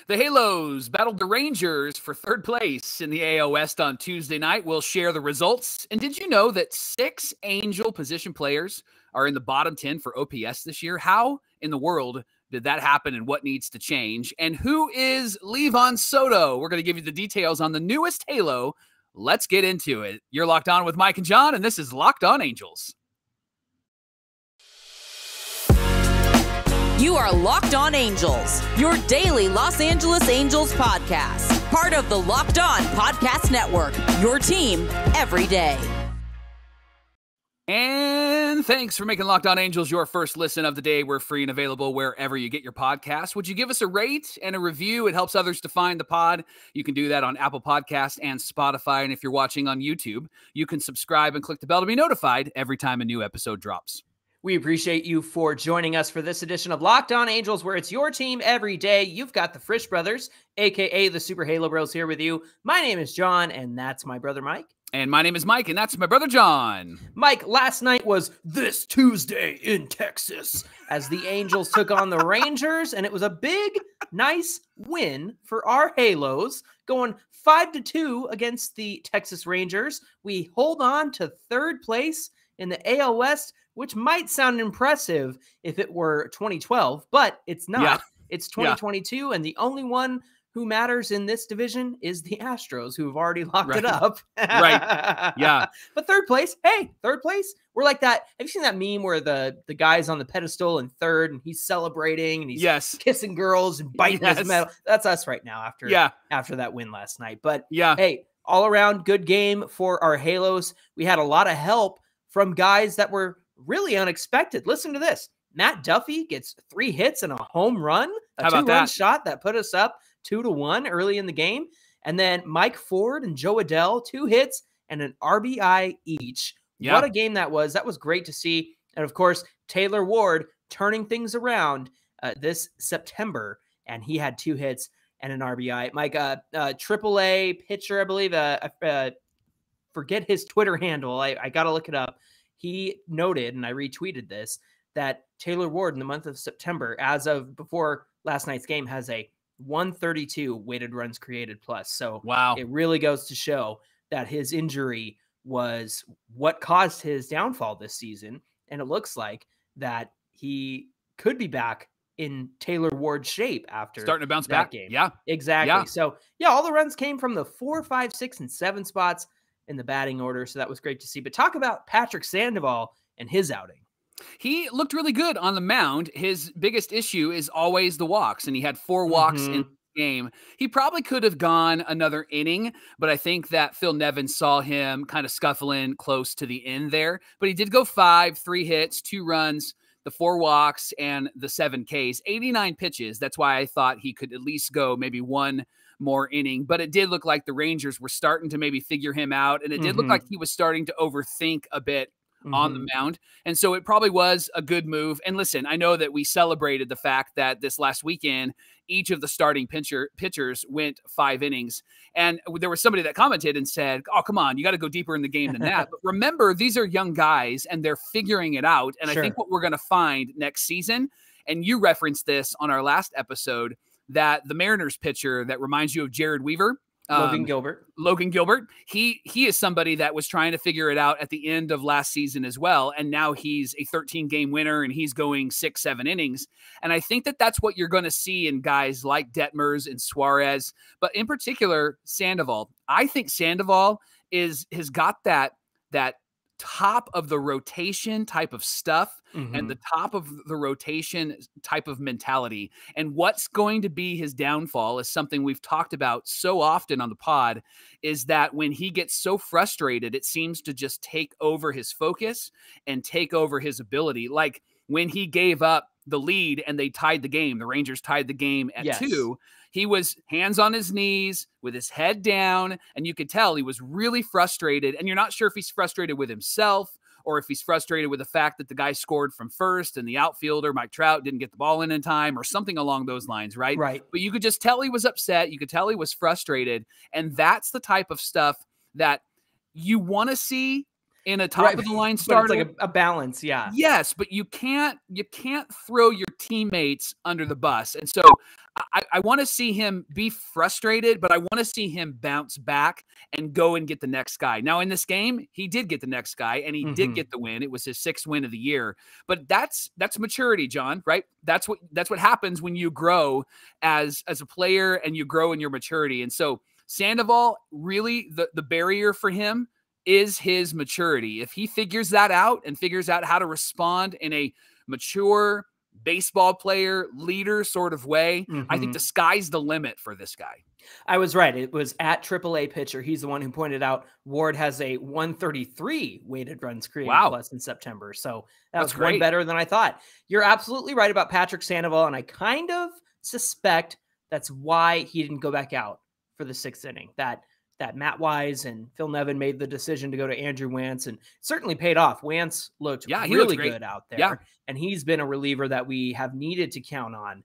The Halos battled the Rangers for third place in the AL West on Tuesday night. We'll share the results. And did you know that 6 Angel position players are in the bottom 10 for OPS this year? How in the world did that happen and what needs to change? And who is Liván Soto? We're going to give you the details on the newest Halo. Let's get into it. You're Locked On with Mike and John, and this is Locked On Angels. You are Locked On Angels, your daily Los Angeles Angels podcast. Part of the Locked On Podcast Network, your team every day. And thanks for making Locked On Angels your first listen of the day. We're free and available wherever you get your podcasts. Would you give us a rate and a review? It helps others to find the pod. You can do that on Apple Podcasts and Spotify. And if you're watching on YouTube, you can subscribe and click the bell to be notified every time a new episode drops. We appreciate you for joining us for this edition of Locked On Angels, where it's your team every day. You've got the Frisch Brothers, a.k.a. the Super Halo Bros, here with you. My name is John, and that's my brother Mike. And my name is Mike, and that's my brother John. Mike, last night was this Tuesday in Texas as the Angels took on the Rangers, and it was a big, nice win for our Halos, going 5-2 against the Texas Rangers. We hold on to third place in the AL West, which might sound impressive if it were 2012, but it's not. Yeah. It's 2022, and the only one who matters in this division is the Astros, who have already locked it up. Right. Yeah. But third place, we're like that. Have you seen that meme where the guy's on the pedestal in third, and he's celebrating, and he's kissing girls and biting his medal? That's us right now after that win last night. But hey, all around good game for our Halos. We had a lot of help from guys that were really unexpected. Listen to this. Matt Duffy gets 3 hits and a home run, a 2-run shot that put us up 2-1 early in the game. And then Mike Ford and Joe Adell, 2 hits and an RBI each. Yeah. What a game that was. That was great to see. And of course, Taylor Ward turning things around this September, and he had 2 hits and an RBI. Mike, AAA pitcher, I believe, forget his Twitter handle. I got to look it up. He noted, and I retweeted this, that Taylor Ward in the month of September, as of before last night's game, has a 132 weighted runs created plus. So wow, it really goes to show that his injury was what caused his downfall this season. And it looks like that he could be back in Taylor Ward's shape after starting to bounce back game. Yeah, exactly. Yeah. So yeah, all the runs came from the 4, 5, 6, and 7 spots in the batting order. So that was great to see. But talk about Patrick Sandoval and his outing. He looked really good on the mound. His biggest issue is always the walks, and he had 4 walks in the game. He probably could have gone another inning, but I think that Phil Nevin saw him kind of scuffling close to the end there. But he did go 5, 3 hits, 2 runs, the 4 walks, and the 7 Ks, 89 pitches. That's why I thought he could at least go maybe 1 more inning, but it did look like the Rangers were starting to maybe figure him out, and it did look like he was starting to overthink a bit on the mound, and so it probably was a good move. And listen, I know that we celebrated the fact that this last weekend each of the starting pitchers went 5 innings, and there was somebody that commented and said, oh, come on, you got to go deeper in the game than that. But remember, these are young guys, and they're figuring it out, and I think what we're going to find next season, and you referenced this on our last episode, that the Mariners pitcher that reminds you of Jared Weaver, Logan Gilbert, he is somebody that was trying to figure it out at the end of last season as well, and now he's a 13-game winner, and he's going 6, 7 innings. And I think that that's what you're going to see in guys like Detmers and Suarez, but in particular Sandoval. I think Sandoval has got that top of the rotation type of stuff and the top of the rotation type of mentality. And what's going to be his downfall is something we've talked about so often on the pod, is that when he gets so frustrated, it seems to just take over his focus and take over his ability. Like when he gave up the lead and they tied the game, the Rangers tied the game at 2, he was hands on his knees with his head down, and you could tell he was really frustrated. And you're not sure if he's frustrated with himself or if he's frustrated with the fact that the guy scored from first and the outfielder, Mike Trout, didn't get the ball in time or something along those lines, right? Right. But you could just tell he was upset. You could tell he was frustrated. And that's the type of stuff that you want to see in a top of the line starter. But it's like a balance, yeah. Yes, but you can't throw your teammates under the bus. And so I want to see him be frustrated, but I want to see him bounce back and go and get the next guy. Now, in this game, he did get the next guy, and he did get the win. It was his 6th win of the year. But that's maturity, John, right? That's what happens when you grow as a player and you grow in your maturity. And so Sandoval, really the barrier for him is his maturity. If he figures that out and figures out how to respond in a mature baseball player, leader sort of way, I think the sky's the limit for this guy. I was right. It was at AAA pitcher. He's the one who pointed out Ward has a 133 weighted runs created plus in September. So that's great. One better than I thought. You're absolutely right about Patrick Sandoval, and I kind of suspect that's why he didn't go back out for the 6th inning. That Matt Wise and Phil Nevin made the decision to go to Andrew Wantz, and certainly paid off. Wantz looked really good out there, and he's been a reliever that we have needed to count on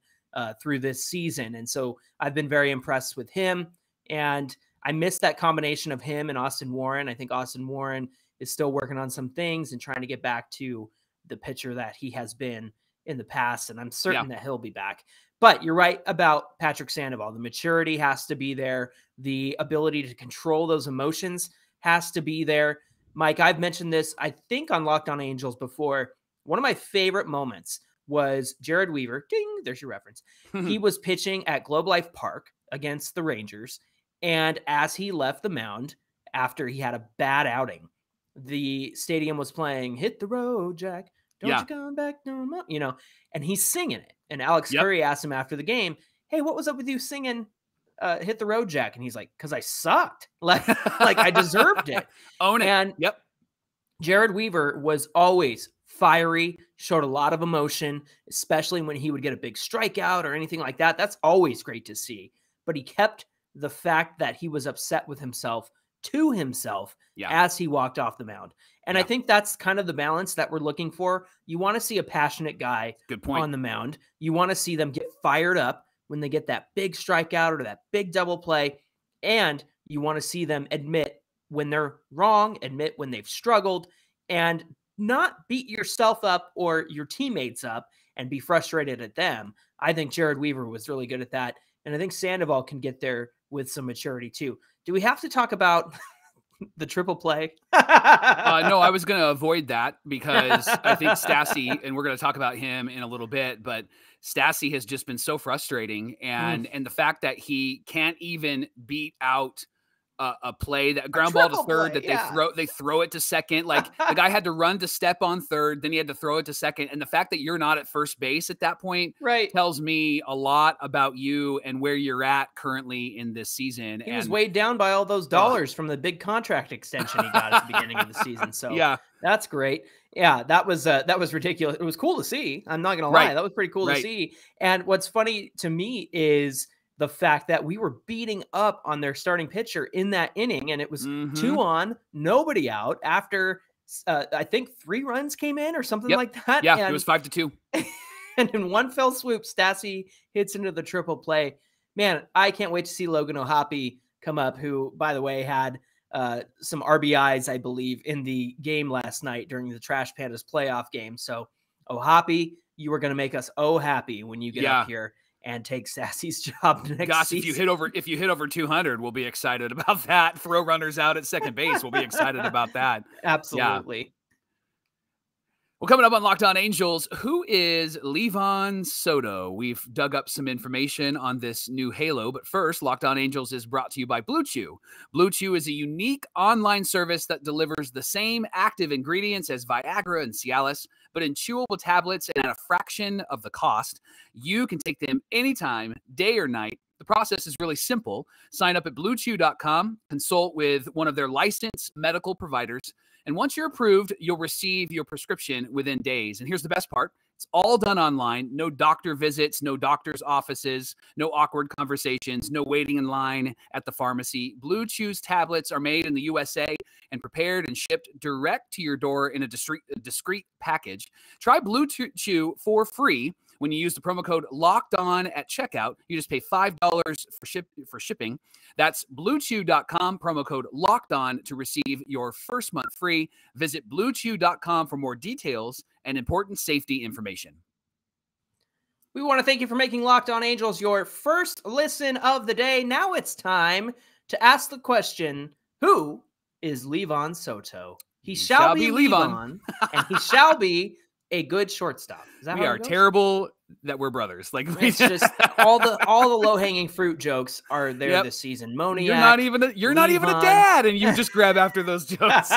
through this season. And so I've been very impressed with him, and I missed that combination of him and Austin Warren. I think Austin Warren is still working on some things and trying to get back to the pitcher that he has been in the past, and I'm certain that he'll be back. But you're right about Patrick Sandoval. The maturity has to be there. The ability to control those emotions has to be there. Mike, I've mentioned this, I think, on Locked On Angels before. One of my favorite moments was Jared Weaver. Ding, there's your reference. He was pitching at Globe Life Park against the Rangers. And as he left the mound after he had a bad outing, the stadium was playing Hit the Road, Jack. Don't you come back no more, and he's singing it. And Alex Curry asked him after the game, hey, what was up with you singing Hit the Road, Jack? And he's like, because I sucked. Like I deserved it. Own it. And Jared Weaver was always fiery, showed a lot of emotion, especially when he would get a big strikeout or anything like that. That's always great to see. But he kept the fact that he was upset with himself to himself as he walked off the mound. And I think that's kind of the balance that we're looking for. You want to see a passionate guy on the mound. You want to see them get fired up when they get that big strikeout or that big double play. And you want to see them admit when they're wrong, admit when they've struggled, and not beat yourself up or your teammates up and be frustrated at them. I think Jared Weaver was really good at that. And I think Sandoval can get there with some maturity too. Do we have to talk about the triple play? No, I was going to avoid that because I think Stassi, and we're going to talk about him in a little bit, but Stassi has just been so frustrating. And the fact that he can't even beat out a play, that ground ball to third, that they throw it to second. Like the guy had to run to step on third, then he had to throw it to second. And the fact that you're not at first base at that point tells me a lot about you and where you're at currently in this season. He was weighed down by all those dollars from the big contract extension he got at the beginning of the season. So that's great. Yeah, that was ridiculous. It was cool to see. I'm not going to lie. That was pretty cool to see. And what's funny to me is the fact that we were beating up on their starting pitcher in that inning, and it was 2 on, nobody out after I think 3 runs came in or something like that. Yeah, it was 5-2. And in one fell swoop, Stassi hits into the triple play. Man, I can't wait to see Logan O'Hoppe come up, who, by the way, had some RBIs, I believe, in the game last night during the Trash Pandas playoff game. So, O'Hoppe, you are going to make us happy when you get up here and take Stassi's job next season. if you hit over 200, we'll be excited about that. Throw runners out at second base, we'll be excited about that. Absolutely. Yeah. Well, coming up on Locked On Angels, who is Liván Soto? We've dug up some information on this new halo, but first, Locked On Angels is brought to you by Blue Chew. Blue Chew is a unique online service that delivers the same active ingredients as Viagra and Cialis, but in chewable tablets and at a fraction of the cost. You can take them anytime, day or night. The process is really simple. Sign up at bluechew.com, consult with one of their licensed medical providers, and once you're approved, you'll receive your prescription within days. And here's the best part. It's all done online. No doctor visits, no doctor's offices, no awkward conversations, no waiting in line at the pharmacy. Blue Chew's tablets are made in the USA and prepared and shipped direct to your door in a discreet package. Try Blue Chew for free When you use the promo code Locked On at checkout, you just pay $5 for shipping. That's BlueChew.com, promo code Locked On to receive your first month free. Visit BlueChew.com for more details and important safety information. We want to thank you for making Locked On Angels your first listen of the day. Now it's time to ask the question, who is Liván Soto? He shall be Liván, and he shall be a good shortstop. Is that we are terrible that we're brothers. Like it's just all the low-hanging fruit jokes are there this season. Moniak, you're not even a dad, and you just grab after those jokes.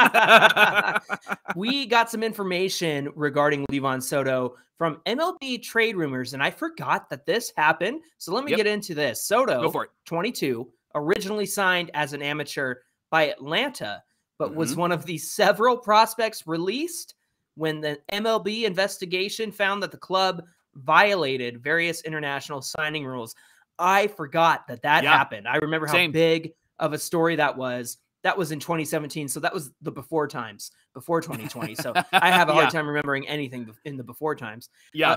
We got some information regarding Liván Soto from MLB Trade Rumors, and I forgot that this happened. So let me get into this. Soto, go for it. 22, originally signed as an amateur by Atlanta, but was one of the several prospects released when the MLB investigation found that the club violated various international signing rules. I forgot that happened. I remember how big of a story that was. That was in 2017. So that was the before times, before 2020. So I have a hard time remembering anything in the before times.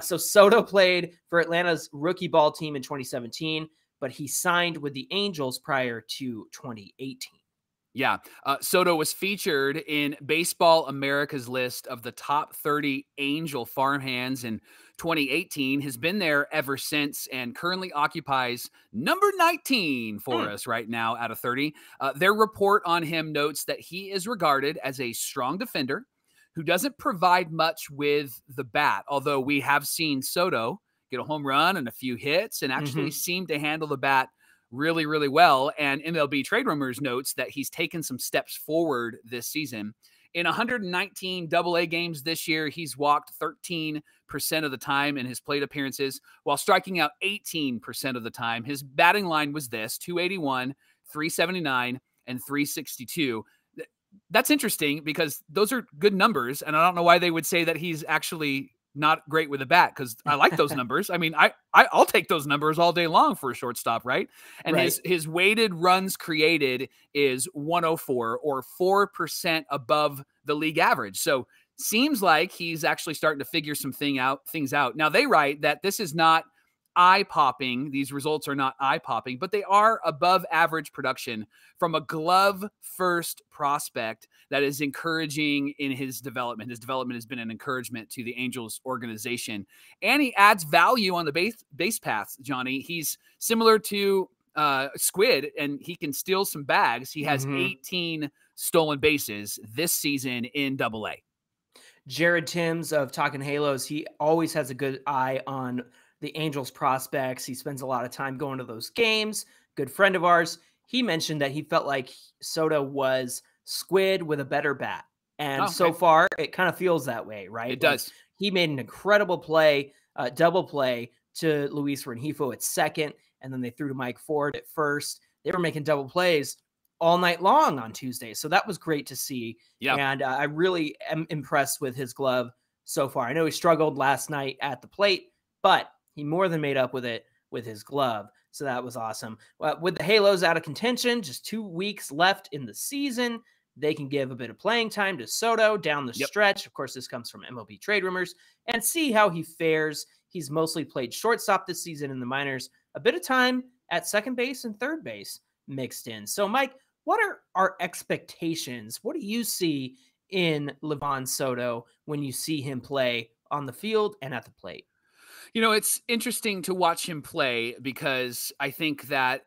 So Soto played for Atlanta's rookie ball team in 2017, but he signed with the Angels prior to 2018. Soto was featured in Baseball America's list of the top 30 Angel farmhands in 2018, has been there ever since, and currently occupies number 19 for us right now out of 30. Their report on him notes that he is regarded as a strong defender who doesn't provide much with the bat, although we have seen Soto get a home run and a few hits and actually seem to handle the bat really, really well. And MLB Trade Rumors notes that he's taken some steps forward this season. In 119 AA games this year, he's walked 13% of the time in his plate appearances, while striking out 18% of the time. His batting line was this: 281, 379, and 362. That's interesting because those are good numbers, and I don't know why they would say that he's actually not great with a bat, because I like those numbers. I mean, I'll take those numbers all day long for a shortstop, right? And his weighted runs created is 104, or 4% above the league average. So seems like he's actually starting to figure some things out. Now, they write that this is not eye-popping. These results are not eye-popping, but they are above average production from a glove-first prospect that is encouraging in his development. His development has been an encouragement to the Angels organization, and he adds value on the base paths, Johnny. He's similar to Squid, and he can steal some bags. He has 18 stolen bases this season in AA. Jared Timms of Talkin' Halos, he always has a good eye on the Angels prospects. He spends a lot of time going to those games. Good friend of ours. He mentioned that he felt like Soto was Squid with a better bat. And so far, it kind of feels that way, right? It does. He made an incredible play, double play to Luis Rengifo at second, and then they threw to Mike Ford at first. They were making double plays all night long on Tuesday. So that was great to see. And I really am impressed with his glove so far. I know he struggled last night at the plate, but he more than made up with it with his glove. So that was awesome. With the Halos out of contention, just 2 weeks left in the season, they can give a bit of playing time to Soto down the stretch. Of course, this comes from MLB Trade Rumors, and see how he fares. He's mostly played shortstop this season in the minors, a bit of time at second base and third base mixed in. So, Mike, what are our expectations? What do you see in Liván Soto when you see him play on the field and at the plate? You know, it's interesting to watch him play because I think that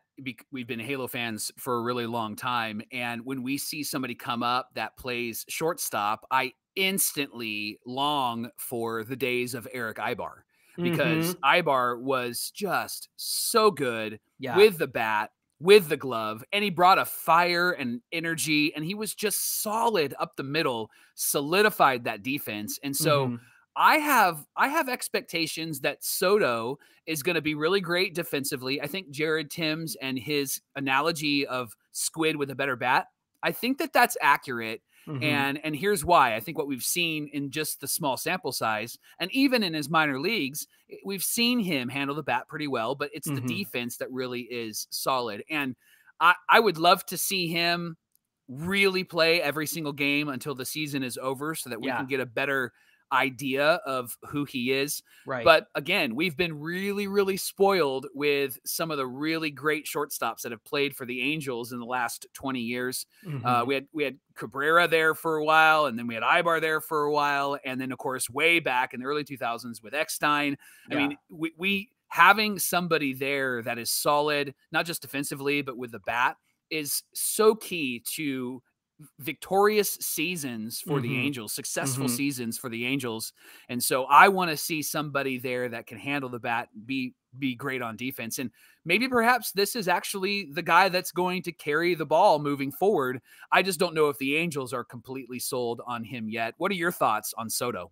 we've been Halo fans for a really long time. And when we see somebody come up that plays shortstop, I instantly long for the days of Eric Ibar, because Ibar was just so good with the bat, with the glove, and he brought a fire and energy, and he was just solid up the middle, solidified that defense. And so I have expectations that Soto is going to be really great defensively. I think Jared Timms and his analogy of Squid with a better bat, I think that that's accurate. And here's why. I think what we've seen in just the small sample size, and even in his minor leagues, we've seen him handle the bat pretty well, but it's the defense that really is solid. And I would love to see him really play every single game until the season is over, so that we can get a better idea of who he is. Right. But again, we've been really, really spoiled with some of the really great shortstops that have played for the Angels in the last 20 years. We had Cabrera there for a while, and then we had Ibar there for a while, and then of course way back in the early 2000s with Eckstein. I mean, we having somebody there that is solid, not just defensively, but with the bat, is so key to victorious seasons for the Angels, successful seasons for the Angels. And so I want to see somebody there that can handle the bat, be great on defense. And maybe perhaps this is actually the guy that's going to carry the ball moving forward. I just don't know if the Angels are completely sold on him yet. What are your thoughts on Soto?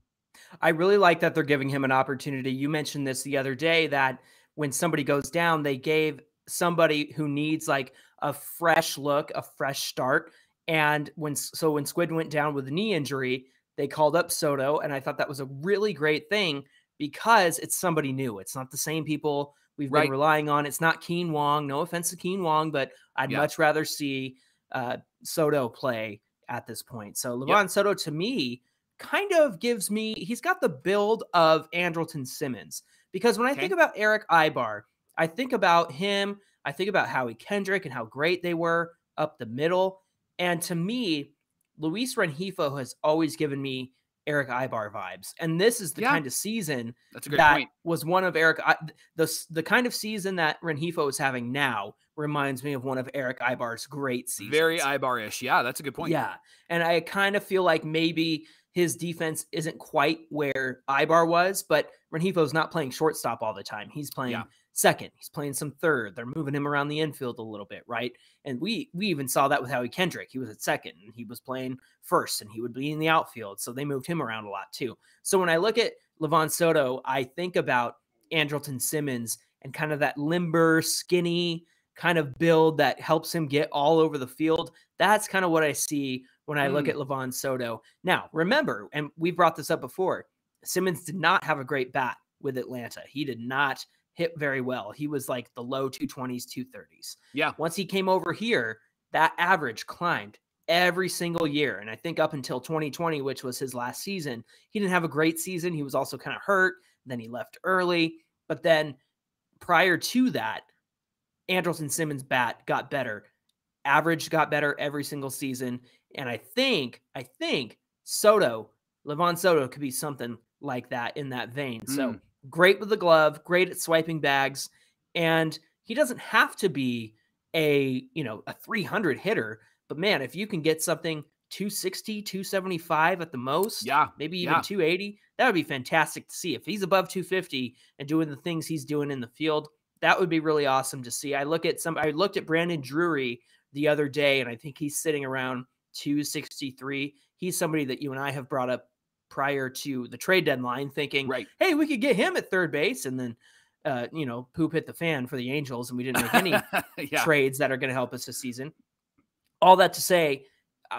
I really like that they're giving him an opportunity. You mentioned this the other day, that when somebody goes down, they gave somebody who needs like a fresh look, a fresh start. And when Squid went down with a knee injury, they called up Soto. And I thought that was a really great thing because it's somebody new. It's not the same people we've been relying on. It's not Keen Wong. No offense to Keen Wong, but I'd much rather see Soto play at this point. So Liván Soto, to me, kind of gives me, he's got the build of Andrelton Simmons. Because when I think about Eric Ibar, I think about him, I think about Howie Kendrick and how great they were up the middle. And to me, Luis Rengifo has always given me Eric Ibar vibes. And this is the kind of season that was one of the kind of season that Rengifo is having now reminds me of one of Eric Ibar's great seasons. Very Ibar-ish. Yeah, that's a good point. Yeah. And I kind of feel like maybe his defense isn't quite where Ibar was, but Rengifo's not playing shortstop all the time. He's playing second. He's playing some third. They're moving him around the infield a little bit, right? And we even saw that with Howie Kendrick. He was at second, and he was playing first, and he would be in the outfield. So they moved him around a lot too. So when I look at Liván Soto, I think about Andrelton Simmons and kind of that limber, skinny kind of build that helps him get all over the field. That's kind of what I see when I look at Liván Soto. Now, remember, and we brought this up before, Simmons did not have a great bat with Atlanta. He did not hit very well. He was like the low 220s, 230s. Yeah. Once he came over here, that average climbed every single year. And I think up until 2020, which was his last season, he didn't have a great season. He was also kind of hurt. Then he left early. But then prior to that, Andrelton Simmons' bat got better. Average got better every single season. And I think Liván Soto could be something like that in that vein. So great with the glove, great at swiping bags. And he doesn't have to be a 300 hitter, but man, if you can get something 260, 275 at the most, maybe even 280, that would be fantastic to see. If he's above 250 and doing the things he's doing in the field, that would be really awesome to see. I looked at Brandon Drury the other day, and I think he's sitting around 263. He's somebody that you and I have brought up prior to the trade deadline, thinking, hey, we could get him at third base. And then, poop hit the fan for the Angels, and we didn't make any trades that are going to help us this season. All that to say,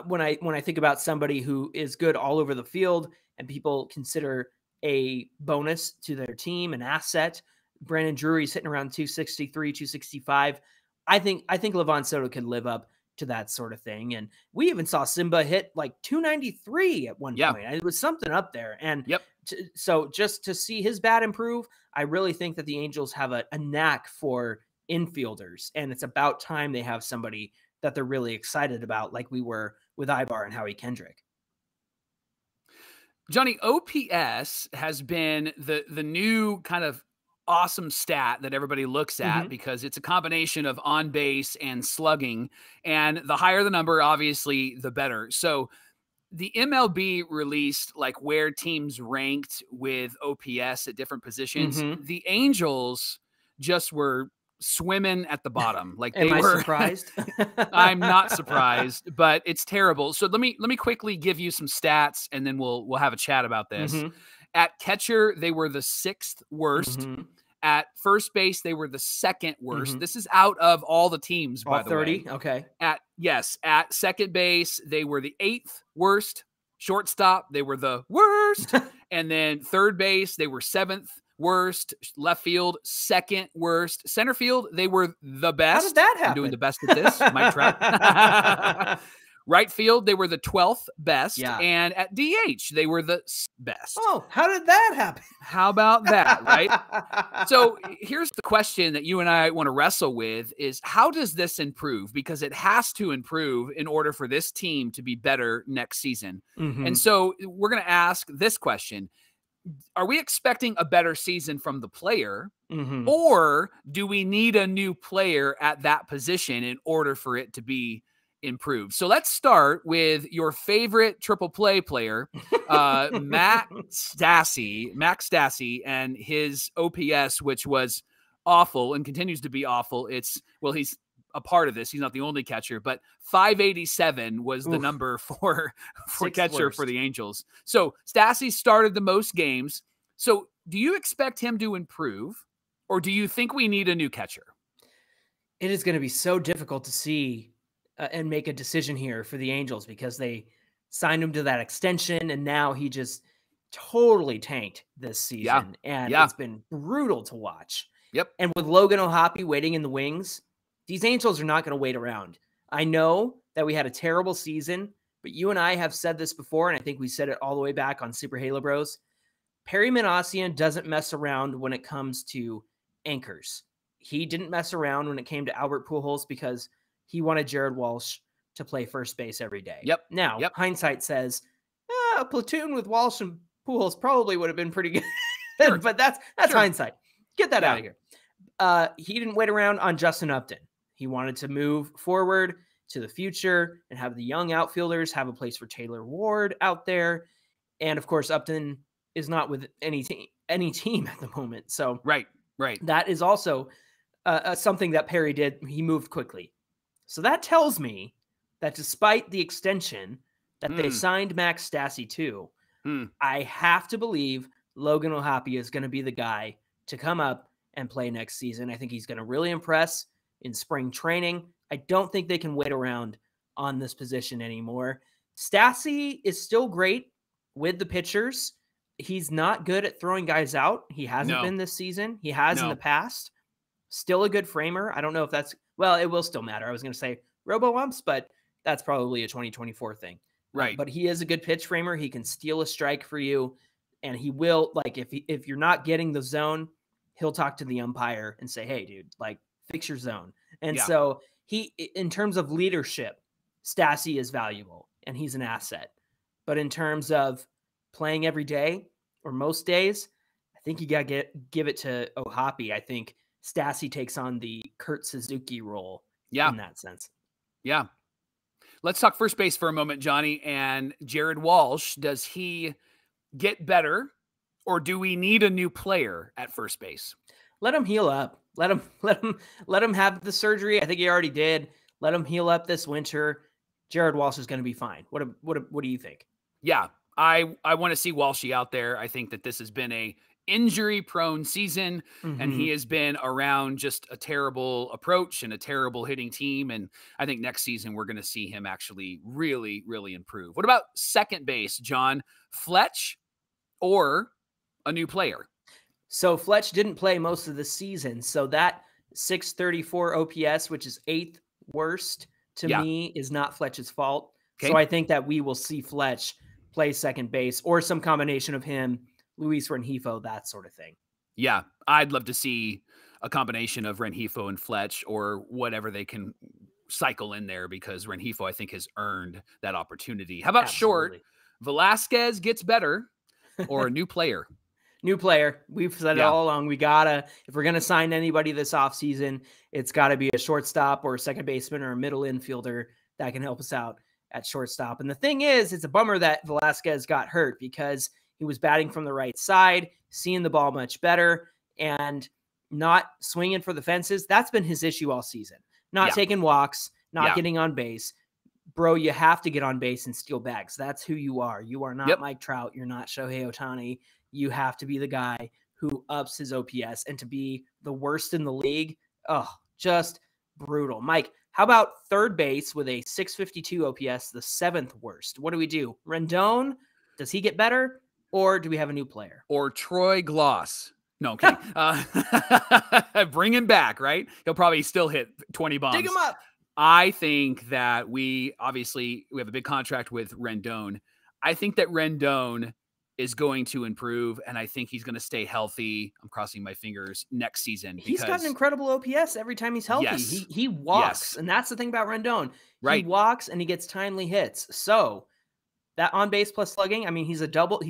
when I think about somebody who is good all over the field and people consider a bonus to their team, an asset, Brandon Drury's hitting around 263, 265. I think Liván Soto can live up to that sort of thing. And we even saw Simba hit like 293 at one point. It was something up there. And so just to see his bat improve, I really think that the Angels have a knack for infielders. And it's about time they have somebody that they're really excited about, like we were with Ibar and Howie Kendrick. Johnny, OPS has been the new kind of awesome stat that everybody looks at because it's a combination of on base and slugging, and the higher the number, obviously the better. So the MLB released like where teams ranked with OPS at different positions. The Angels just were swimming at the bottom. Like they were surprised. I'm not surprised, but it's terrible. So let me quickly give you some stats, and then we'll have a chat about this. At catcher, they were the 6th worst. At first base, they were the 2nd worst. This is out of all the teams, by the 30? way. Okay. At second base, they were the 8th worst. Shortstop, they were the worst. And then third base, they were 7th worst. Left field, 2nd worst. Center field, they were the best. How did that happen? I'm doing the best at this. Mike Trout. Right field, they were the 12th best. Yeah. And at DH, they were the best. Oh, how did that happen? How about that, right? So here's the question that you and I want to wrestle with is how does this improve? Because it has to improve in order for this team to be better next season. Mm-hmm. And so we're going to ask this question. Are we expecting a better season from the player, mm-hmm. or do we need a new player at that position in order for it to be improved? So let's start with your favorite triple play player, Max Stassi, and his OPS, which was awful and continues to be awful. He's a part of this. He's not the only catcher, but 587 was the number for catcher worst for the Angels. So Stassi started the most games. So do you expect him to improve, or do you think we need a new catcher? It is going to be so difficult to see and make a decision here for the Angels because they signed him to that extension, and now he just totally tanked this season. And it's been brutal to watch. Yep. And with Logan O'Hoppe waiting in the wings, these Angels are not going to wait around. I know that we had a terrible season, but you and I have said this before, and I think we said it all the way back on Super Halo Bros. Perry Minasian doesn't mess around when it comes to anchors. He didn't mess around when it came to Albert Pujols because he wanted Jared Walsh to play first base every day. Yep. Now, hindsight says a platoon with Walsh and Pujols probably would have been pretty good, sure. But that's hindsight. Get that out of here. He didn't wait around on Justin Upton. He wanted to move forward to the future and have the young outfielders have a place for Taylor Ward out there. And of course, Upton is not with any team at the moment. So right. That is also something that Perry did. He moved quickly. So that tells me that despite the extension that they signed Max Stassi to, I have to believe Logan O'Hoppe is going to be the guy to come up and play next season. I think he's going to really impress in spring training. I don't think they can wait around on this position anymore. Stassi is still great with the pitchers. He's not good at throwing guys out. He hasn't been this season. He has in the past. Still a good framer. I don't know if that's, well, it will still matter. I was going to say robo-umps, but that's probably a 2024 thing. Right. But he is a good pitch framer. He can steal a strike for you. And he will, like, if you're not getting the zone, he'll talk to the umpire and say, hey, dude, like, fix your zone. And so he, in terms of leadership, Stassi is valuable and he's an asset. But in terms of playing every day or most days, I think you got to give it to O'Hoppe. I think Stassi takes on the Kurt Suzuki role in that sense. Yeah. Let's talk first base for a moment, Johnny. And Jared Walsh, does he get better, or do we need a new player at first base? Let him heal up. Let him have the surgery. I think he already did. Let him heal up this winter. Jared Walsh is going to be fine. What do you think? Yeah, I want to see Walshy out there. I think that this has been a injury-prone season, and he has been around just a terrible approach and a terrible hitting team. And I think next season we're going to see him actually really, really improve. What about second base, John? Fletch or a new player? So Fletch didn't play most of the season. So that 634 OPS, which is 8th worst to me, is not Fletch's fault. Okay. So I think that we will see Fletch play second base or some combination of him, Luis Rengifo, that sort of thing. Yeah, I'd love to see a combination of Rengifo and Fletch or whatever they can cycle in there, because Rengifo, I think, has earned that opportunity. How about short? Velazquez gets better or a new player? New player. We've said it all along. If we're going to sign anybody this offseason, it's got to be a shortstop or a second baseman or a middle infielder that can help us out at shortstop. And the thing is, it's a bummer that Velazquez got hurt because he was batting from the right side, seeing the ball much better, and not swinging for the fences. That's been his issue all season. Not taking walks, not getting on base. Bro, you have to get on base and steal bags. That's who you are. You are not Mike Trout. You're not Shohei Ohtani. You have to be the guy who ups his OPS, and to be the worst in the league. Oh, just brutal. Mike, how about third base with a 652 OPS, the 7th worst? What do we do? Rendon, does he get better, or do we have a new player? Or Troy Gloss? No, I'm kidding. Bring him back, right? He'll probably still hit 20 bombs. Dig him up. I think that we have a big contract with Rendon. I think that Rendon is going to improve, and I think he's going to stay healthy. I'm crossing my fingers next season. He's got an incredible OPS every time he's healthy. Yes. He walks, and that's the thing about Rendon. Right. He walks and he gets timely hits. So that on base plus slugging, I mean, he's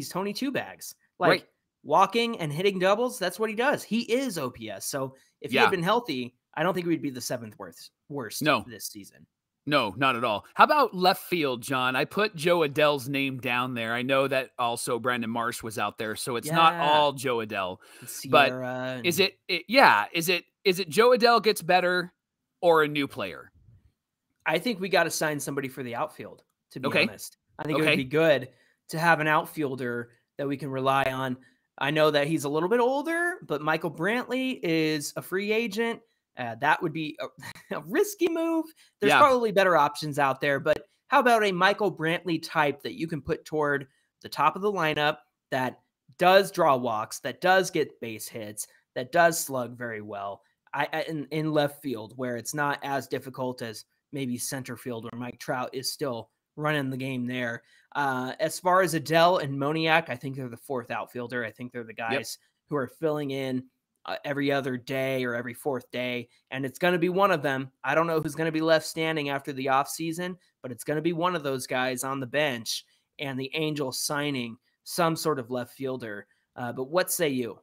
Tony Two Bags. Like walking and hitting doubles, that's what he does. He is OPS. So if he had been healthy, I don't think we'd be the 7th worst this season. No, not at all. How about left field, John? I put Joe Adell's name down there. I know that also Brandon Marsh was out there, so it's not all Joe Adell. But is it Joe Adell gets better or a new player? I think we got to sign somebody for the outfield, to be honest. I think it would be good to have an outfielder that we can rely on. I know that he's a little bit older, but Michael Brantley is a free agent. That would be a risky move. There's probably better options out there, but how about a Michael Brantley type that you can put toward the top of the lineup that does draw walks, that does get base hits, that does slug very well in left field, where it's not as difficult as maybe center field, where Mike Trout is still running the game there. As far as Adell and Moniak, I think they're the 4th outfielder. I think they're the guys who are filling in every other day or every 4th day, and it's going to be one of them. I don't know who's going to be left standing after the offseason, but it's going to be one of those guys on the bench, and the Angels signing some sort of left fielder. But what say you?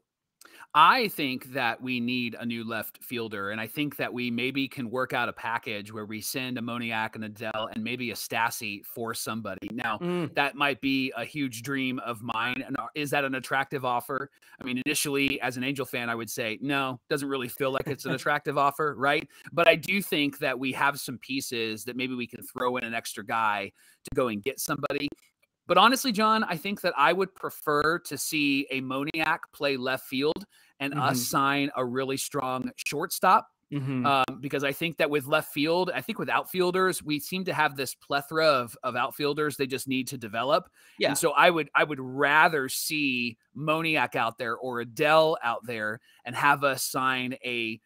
I think that we need a new left fielder, and I think that we maybe can work out a package where we send a Moniak and Adell and maybe a Stassi for somebody. Now, that might be a huge dream of mine. And is that an attractive offer? I mean, initially, as an Angel fan, I would say, no, doesn't really feel like it's an attractive offer, right? But I do think that we have some pieces that maybe we can throw in an extra guy to go and get somebody. But honestly, John, I think that I would prefer to see a Moniak play left field and us sign a really strong shortstop. Because I think that with left field, I think with outfielders, we seem to have this plethora of outfielders they just need to develop. Yeah. And so I would rather see Moniak out there or Adell out there and have us sign a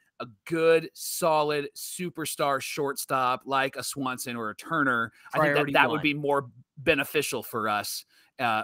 good, solid superstar shortstop like a Swanson or a Turner. I think that would be more beneficial for us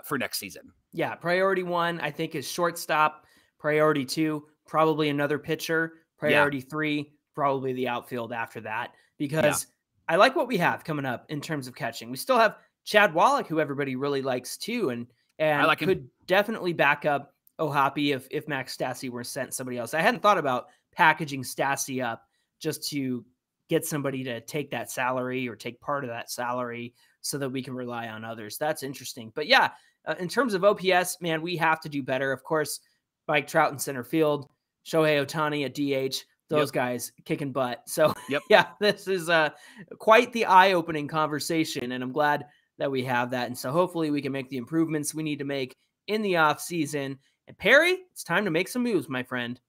for next season. Yeah, priority 1, I think, is shortstop. Priority 2, probably another pitcher. Priority 3, probably the outfield after that, because I like what we have coming up in terms of catching. We still have Chad Wallach, who everybody really likes too, and I like could definitely back up Ohtani if Max Stassi were sent somebody else. I hadn't thought about packaging Stassi up just to get somebody to take that salary or take part of that salary so that we can rely on others. That's interesting. But yeah, in terms of OPS, man, we have to do better. Of course, Mike Trout in center field, Shohei Ohtani at DH, those guys kicking butt. So yeah, this is quite the eye-opening conversation, and I'm glad that we have that. And so hopefully we can make the improvements we need to make in the off season. And Perry, it's time to make some moves, my friend.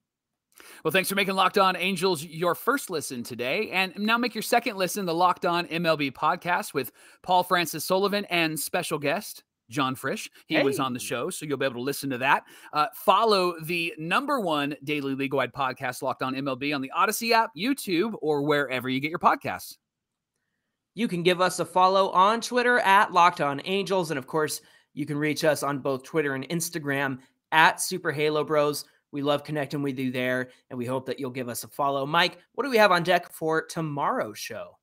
Well, thanks for making Locked On Angels your first listen today. And now make your second listen, the Locked On MLB podcast with Paul Francis Sullivan and special guest John Frisch. He was on the show, so you'll be able to listen to that. Follow the #1 daily league-wide podcast, Locked On MLB, on the Odyssey app, YouTube, or wherever you get your podcasts. You can give us a follow on Twitter at Locked On Angels. And of course, you can reach us on both Twitter and Instagram at Super Halo Bros. We love connecting with you there, and we hope that you'll give us a follow. Mike, what do we have on deck for tomorrow's show?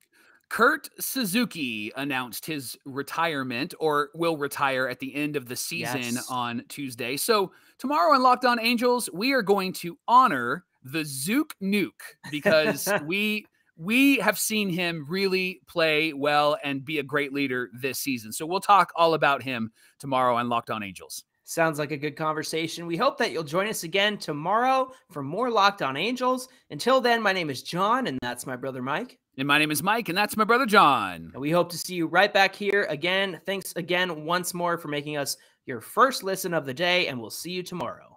Kurt Suzuki announced his retirement, or will retire at the end of the season on Tuesday. So tomorrow on Locked On Angels, we are going to honor the Zook Nuke because we have seen him really play well and be a great leader this season. So we'll talk all about him tomorrow on Locked On Angels. Sounds like a good conversation. We hope that you'll join us again tomorrow for more Locked On Angels. Until then, my name is John, and that's my brother Mike. And my name is Mike, and that's my brother John. And we hope to see you right back here again. Thanks again once more for making us your first listen of the day, and we'll see you tomorrow.